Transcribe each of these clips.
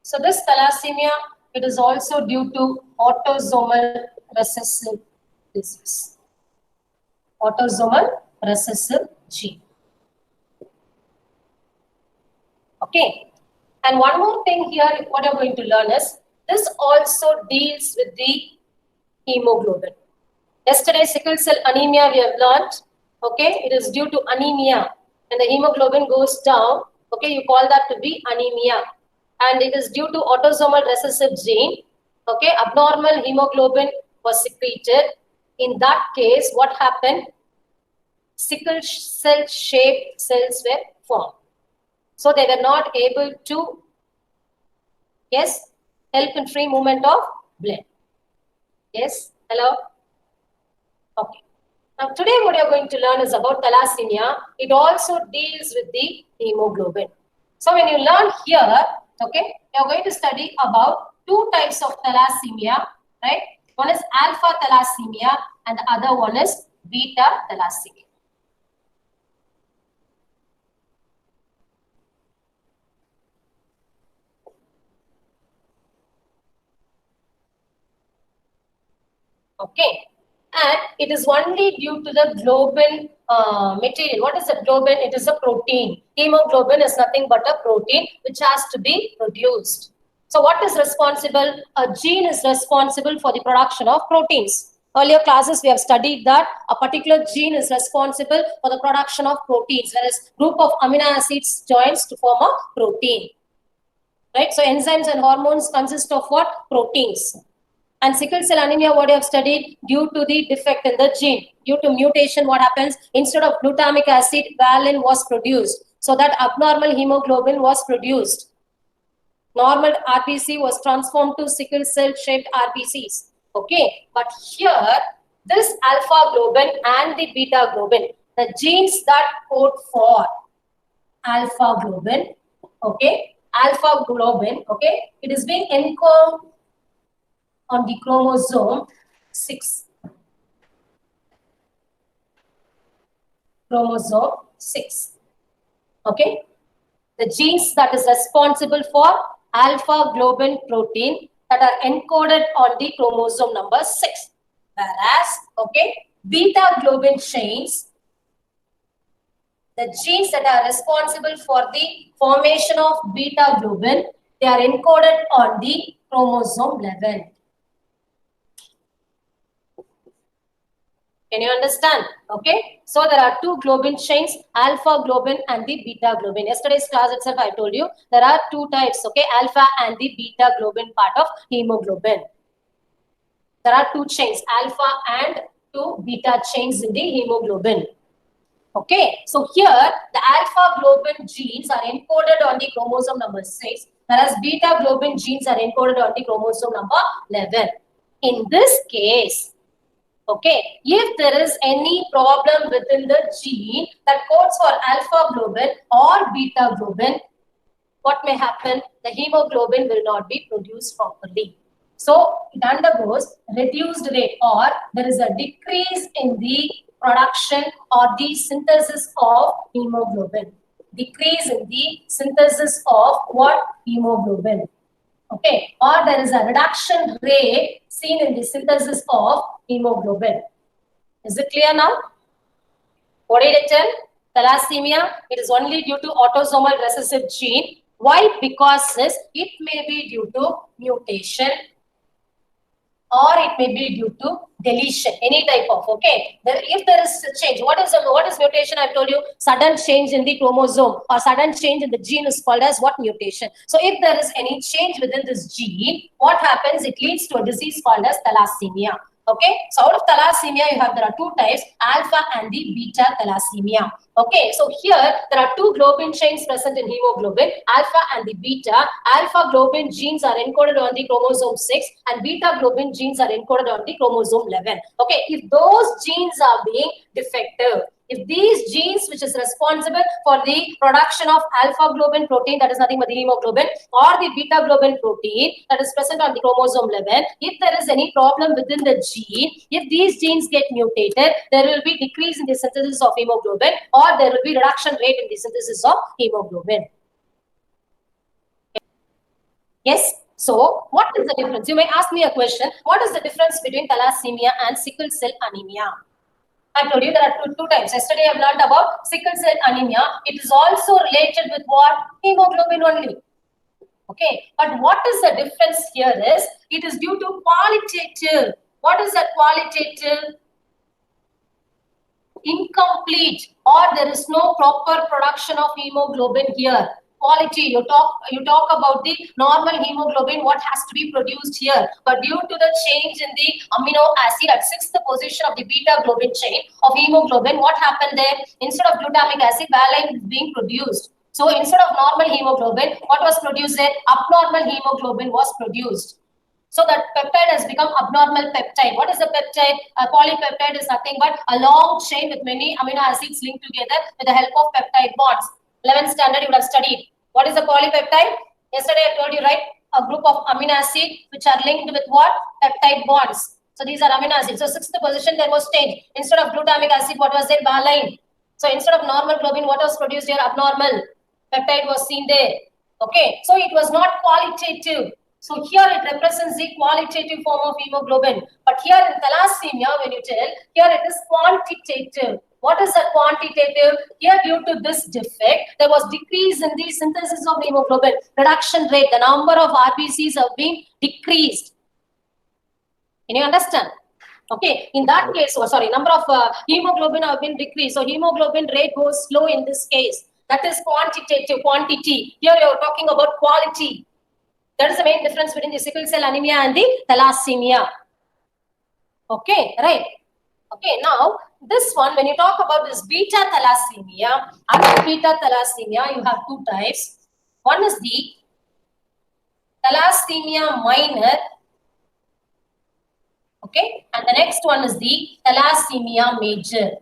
So this thalassemia, it is also due to autosomal recessive disease. Autosomal recessive gene. Okay. And one more thing here, what you're going to learn is, this also deals with the hemoglobin. Yesterday, sickle cell anemia we have learned. Okay, it is due to anemia. When the hemoglobin goes down, okay, you call that to be anemia. And it is due to autosomal recessive gene. Okay, abnormal hemoglobin was secreted. In that case, what happened? Sickle cell shaped cells were formed. So they were not able to, yes, help in free movement of blood. Yes, hello? Okay. Now today what you are going to learn is about thalassemia. It also deals with the hemoglobin. So when you learn here, okay, you are going to study about two types of thalassemia, right? One is alpha thalassemia and the other one is beta thalassemia. Okay, and it is only due to the globin material. What is the globin? It is a protein. Hemoglobin is nothing but a protein which has to be produced. So what is responsible? A gene is responsible for the production of proteins. Earlier classes we have studied that a particular gene is responsible for the production of proteins, whereas group of amino acids joins to form a protein. Right? So enzymes and hormones consist of what? Proteins. And sickle cell anemia, what you have studied, due to the defect in the gene, due to mutation, what happens? Instead of glutamic acid, valine was produced. So that abnormal hemoglobin was produced. Normal RBC was transformed to sickle cell shaped RBCs. Okay, but here, this alpha globin and the beta globin, the genes that code for alpha globin, okay, alpha globin, okay, it is being encoded on the chromosome 6. Chromosome 6. Okay. The genes that is responsible for alpha globin protein that are encoded on the chromosome number 6. Whereas, okay, beta globin chains, the genes that are responsible for the formation of beta globin, they are encoded on the chromosome 11. Can you understand? Okay. So there are two globin chains, alpha globin and the beta globin. Yesterday's class itself, I told you there are two types. Okay, alpha and the beta globin part of hemoglobin. There are two chains, alpha and two beta chains in the hemoglobin. Okay. So here the alpha globin genes are encoded on the chromosome number 6, whereas beta globin genes are encoded on the chromosome number 11. In this case, okay, if there is any problem within the gene that codes for alpha globin or beta globin, what may happen? The hemoglobin will not be produced properly. So it undergoes reduced rate, or there is a decrease in the production or the synthesis of hemoglobin. Decrease in the synthesis of what? Hemoglobin. Okay, or there is a reduction rate seen in the synthesis of hemoglobin. Is it clear now? What did I tell? Thalassemia, it is only due to autosomal recessive gene. Why? Because it may be due to mutation, or it may be due to deletion, any type of, okay. If there is a change, what is mutation? I've told you, sudden change in the chromosome or sudden change in the gene is called as what? Mutation. So if there is any change within this gene, what happens? It leads to a disease called as thalassemia. Okay, so out of thalassemia, there are two types, alpha and the beta thalassemia. Okay, so here there are two globin chains present in hemoglobin, alpha and the beta. Alpha globin genes are encoded on the chromosome 6 and beta globin genes are encoded on the chromosome 11. Okay, if those genes are being defective, if these genes which is responsible for the production of alpha globin protein, that is nothing but the hemoglobin, or the beta globin protein that is present on the chromosome 11, if there is any problem within the gene, if these genes get mutated, there will be decrease in the synthesis of hemoglobin, or there will be reduction rate in the synthesis of hemoglobin. Yes. So what is the difference? You may ask me a question. What is the difference between thalassemia and sickle cell anemia? I told you there are two types. Yesterday I've learned about sickle cell anemia. It is also related with what? Hemoglobin only. Okay. But what is the difference here is, it is due to qualitative. What is that qualitative? Incomplete, or there is no proper production of hemoglobin here. Quality, you talk about the normal hemoglobin, what has to be produced here, but due to the change in the amino acid at 6th position of the beta globin chain of hemoglobin, what happened there? Instead of glutamic acid, valine is being produced. So instead of normal hemoglobin, what was produced there? Abnormal hemoglobin was produced. So that peptide has become abnormal peptide. What is a peptide? A polypeptide is nothing but a long chain with many amino acids linked together with the help of peptide bonds. 11th standard you would have studied. What is a polypeptide? Yesterday I told you, right? A group of amino acids which are linked with what? Peptide bonds. So these are amino acids. So 6th position there was change. Instead of glutamic acid, what was there? Valine. So instead of normal globin, what was produced here? Abnormal peptide was seen there. Okay. So it was not qualitative. So here it represents the qualitative form of hemoglobin. But here in thalassemia, when you tell, here it is quantitative. What is the quantitative? Here, due to this defect, there was decrease in the synthesis of hemoglobin. Reduction rate, the number of RBCs have been decreased. Can you understand? Okay, in that case, number of hemoglobin have been decreased. So hemoglobin rate goes slow in this case. That is quantitative, quantity. Here you are talking about quality. That is the main difference between the sickle cell anemia and the thalassemia. Okay, right. Okay, now this one, when you talk about this beta thalassemia, under beta thalassemia, you have two types. One is the thalassemia minor. Okay, and the next one is the thalassemia major.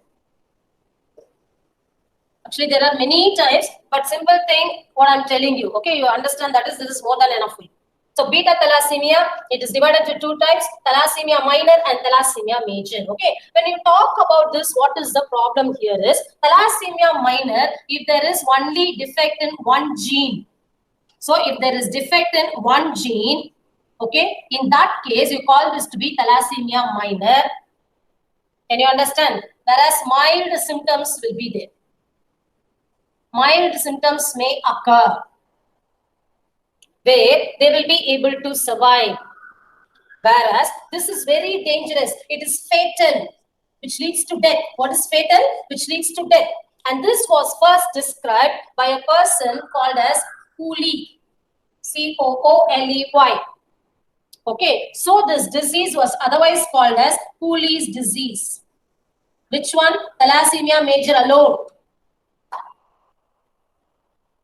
Actually, there are many types, but simple thing, what I'm telling you, okay, you understand that is, this is more than enough for you. So beta thalassemia, it is divided into two types, thalassemia minor and thalassemia major. Okay, when you talk about this, what is the problem here is, thalassemia minor, if there is only defect in one gene. So if there is defect in one gene, okay, in that case, you call this to be thalassemia minor. Can you understand? Whereas mild symptoms will be there. Mild symptoms may occur where they will be able to survive. Whereas this is very dangerous. It is fatal, which leads to death. What is fatal? Which leads to death. And this was first described by a person called as Cooley. Cooley. Okay, so this disease was otherwise called as Cooley's disease. Which one? Thalassemia major alone.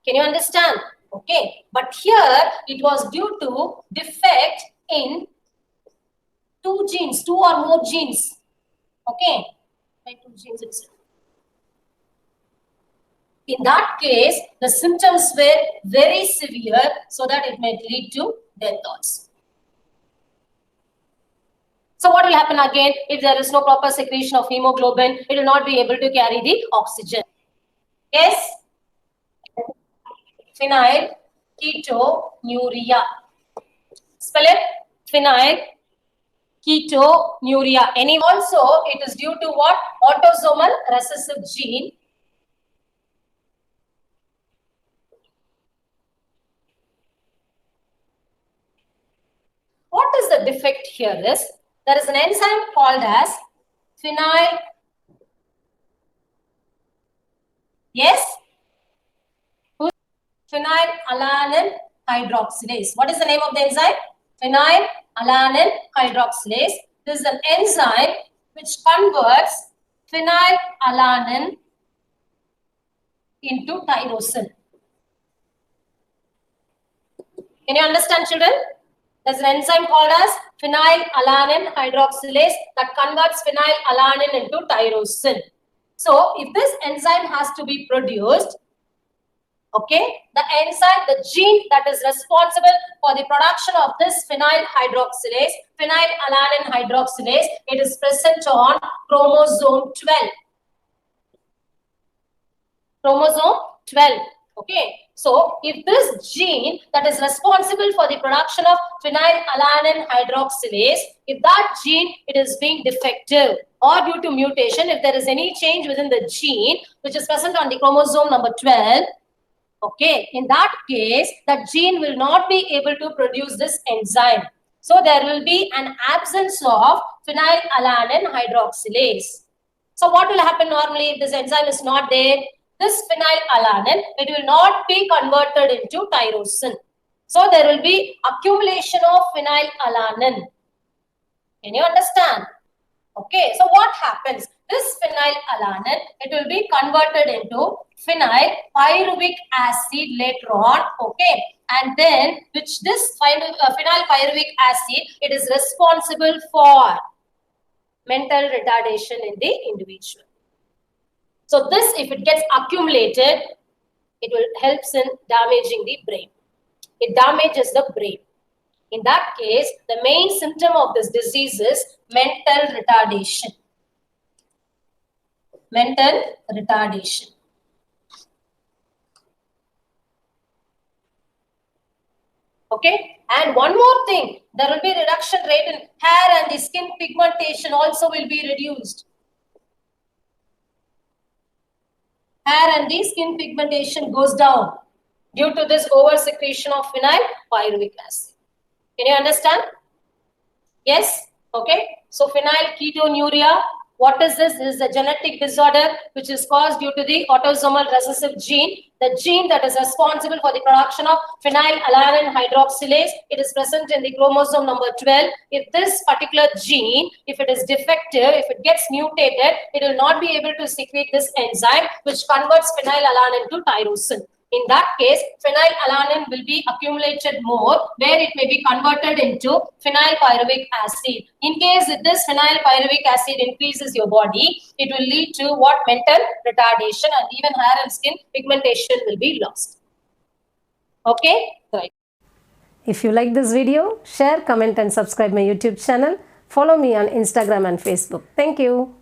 Can you understand? Okay, but here it was due to defect in two genes, two or more genes. Okay, by two genes itself. In that case, the symptoms were very severe, so that it might lead to death also. So what will happen again if there is no proper secretion of hemoglobin? It will not be able to carry the oxygen. Yes? Phenylketonuria. Spell it. Phenylketonuria. Also, it is due to what? Autosomal recessive gene. What is the defect here is, there is an enzyme called as phenylalanine hydroxylase. What is the name of the enzyme? Phenylalanine hydroxylase. This is an enzyme which converts phenylalanine into tyrosine. Can you understand, children? There's an enzyme called as phenylalanine hydroxylase that converts phenylalanine into tyrosine. So, if this enzyme has to be produced, okay, the enzyme, the gene that is responsible for the production of this phenylalanine hydroxylase, it is present on chromosome 12. Chromosome 12. Okay, so if this gene that is responsible for the production of phenylalanine hydroxylase, if that gene it is being defective or due to mutation, if there is any change within the gene which is present on the chromosome number 12, okay, in that case, that gene will not be able to produce this enzyme. So there will be an absence of phenylalanine hydroxylase. So what will happen normally if this enzyme is not there? This phenylalanine, it will not be converted into tyrosine. So there will be accumulation of phenylalanine. Can you understand? Okay, so what happens? This phenylalanine, it will be converted into phenyl pyruvic acid later on, okay, and then which this phenyl pyruvic acid, it is responsible for mental retardation in the individual. So this, if it gets accumulated, it will helps in damaging the brain. It damages the brain. In that case, the main symptom of this disease is mental retardation. Mental retardation. Okay, and one more thing, there will be reduction rate in hair and the skin pigmentation also will be reduced. Hair and the skin pigmentation goes down due to this over secretion of phenyl pyruvic acid. Can you understand? Yes? Okay. So phenylketonuria, what is this? This is a genetic disorder which is caused due to the autosomal recessive gene, the gene that is responsible for the production of phenylalanine hydroxylase. It is present in the chromosome number 12. If this particular gene, if it is defective, if it gets mutated, it will not be able to secrete this enzyme which converts phenylalanine to tyrosine. In that case, phenylalanine will be accumulated more, where it may be converted into phenyl pyruvic acid. In case if this phenyl pyruvic acid increases your body, it will lead to what? Mental retardation, and even hair and skin pigmentation will be lost. Okay? Right. If you like this video, share, comment and subscribe my YouTube channel. Follow me on Instagram and Facebook. Thank you.